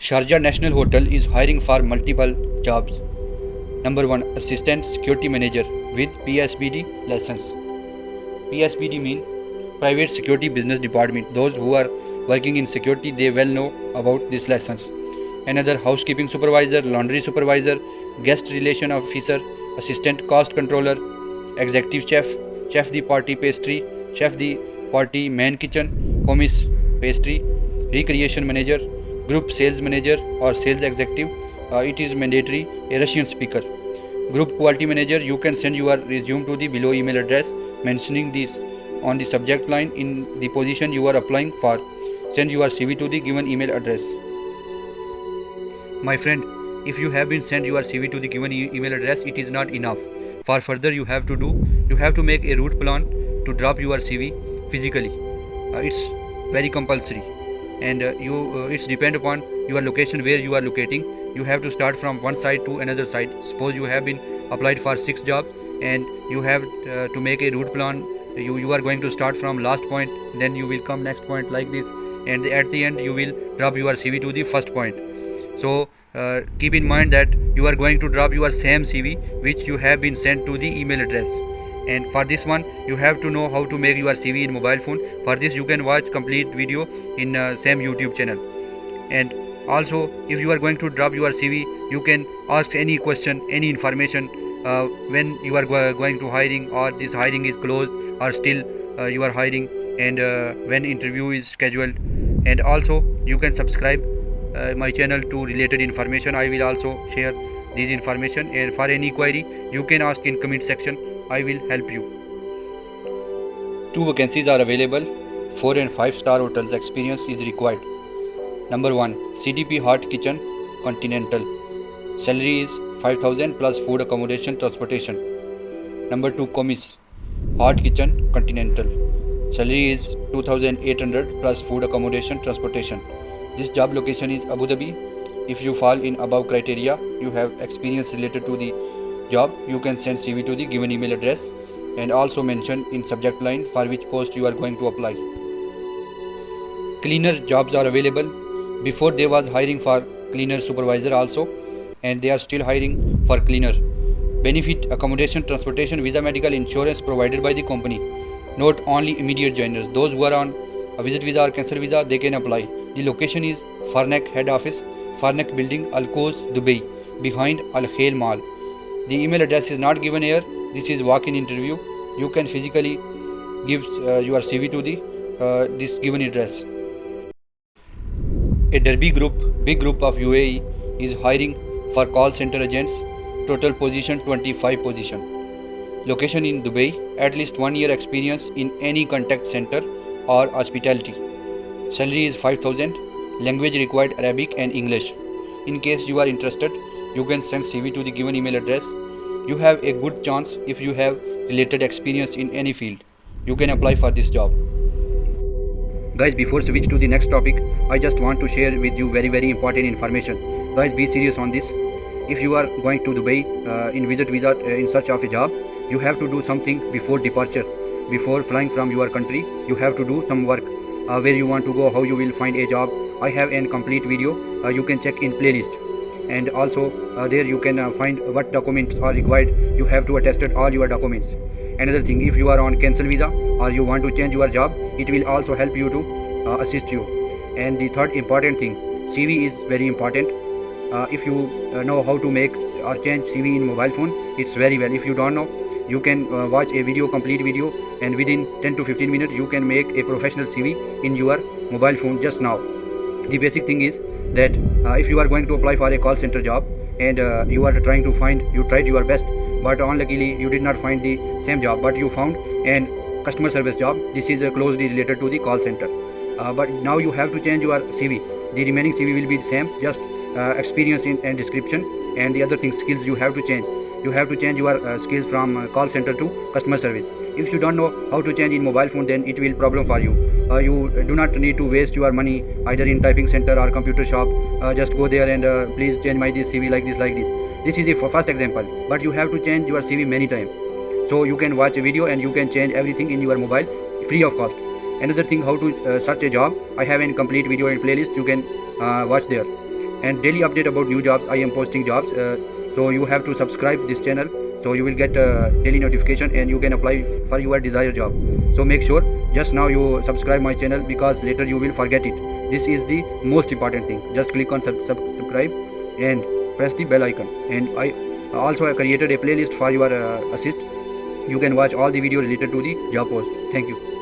Sharjah National Hotel is hiring for multiple jobs. Number 1. Assistant Security Manager with PSBD license. PSBD mean Private Security Business Department. Those who are working in security, they well know about this license. Another, Housekeeping Supervisor, Laundry Supervisor, Guest Relation Officer, Assistant Cost Controller, Executive Chef, Chef the Party Pastry, Chef the Party Main Kitchen, Commis Pastry, Recreation Manager, Group Sales Manager or Sales Executive. It is mandatory a Russian speaker. Group Quality Manager, you can send your resume to the below email address mentioning this on the subject line in the position you are applying for. Send your CV to the given email address. My friend, if you have been sent your CV to the given email address, it is not enough. For further, you have to make a route plan to drop your CV physically. It's very compulsory, and it's depend upon your location where you are locating. You have to start from one side to another side. Suppose you have been applied for 6 jobs and you have to make a route plan. You are going to start from last point, then you will come next point like this, and at the end you will drop your CV to the first point. So keep in mind that you are going to drop your same CV which you have been sent to the email address. And for this one, you have to know how to make your CV in mobile phone. For this, you can watch complete video in same YouTube channel. And also, if you are going to drop your CV, you can ask any question, any information when you are going to hiring, or this hiring is closed, or still you are hiring, and when interview is scheduled. And also, you can subscribe my channel to related information. I will also share this information, and for any query you can ask in comment section. I will help you. 2 vacancies are available. 4 and 5 star hotels experience is required. Number 1, CDP Hot Kitchen Continental. Salary is 5,000 plus food, accommodation, transportation. Number 2, Commis Hot Kitchen Continental. Salary is 2,800 plus food, accommodation, transportation. This job location is Abu Dhabi. If you fall in above criteria, you have experience related to the job, you can send CV to the given email address and also mention in subject line for which post you are going to apply. Cleaner jobs are available. Before they was hiring for cleaner supervisor also, and they are still hiring for cleaner. Benefit, accommodation, transportation, visa, medical, insurance provided by the company. Not only immediate joiners. Those who are on a visit visa or cancel visa, they can apply. The location is Farnak Head Office, Farnak Building, Al Quoz, Dubai, behind Al Khail Mall. The email address is not given here. This is walk-in interview. You can physically give your CV to the this given address. A Derby group, big group of UAE, is hiring for call center agents. Total position 25 position. Location in Dubai. At least 1 year experience in any contact center or hospitality. Salary is 5,000. Language required Arabic and English. In case you are interested, you can send CV to the given email address. You have a good chance if you have related experience in any field. You can apply for this job. Guys, before switch to the next topic, I just want to share with you very important information. Guys, be serious on this. If you are going to Dubai in visit visa in search of a job, you have to do something before departure. Before flying from your country, you have to do some work. Where you want to go, how you will find a job. I have a complete video. You can check in playlist. And also there you can find what documents are required. You have to attest all your documents. Another thing, if you are on cancel visa or you want to change your job, it will also help you to assist you. And the third important thing, CV is very important. If you know how to make or change CV in mobile phone, it's very well. If you don't know, you can watch a video, complete video, and within 10 to 15 minutes you can make a professional CV in your mobile phone just now. The basic thing is that if you are going to apply for a call center job and you are trying to find, you tried your best, but unluckily you did not find the same job, but you found an customer service job. This is closely related to the call center, but now you have to change your CV. The remaining CV will be the same, just experience in and description, and the other things, skills you have to change. You have to change your skills from call center to customer service. If you don't know how to change in mobile phone, then it will problem for you. You do not need to waste your money either in typing center or computer shop. Just go there and please change my this CV like this. This is a first example, but you have to change your CV many times. So you can watch a video and you can change everything in your mobile free of cost. Another thing, how to search a job. I have a complete video and playlist. You can watch there. and daily update about new jobs. I am posting jobs, so you have to subscribe this channel, so you will get daily notification and you can apply for your desired job. So make sure just now you subscribe my channel, because later you will forget it. This is the most important thing. Just click on subscribe and press the bell icon. And I also created a playlist for your assist. You can watch all the video related to the job post. Thank you.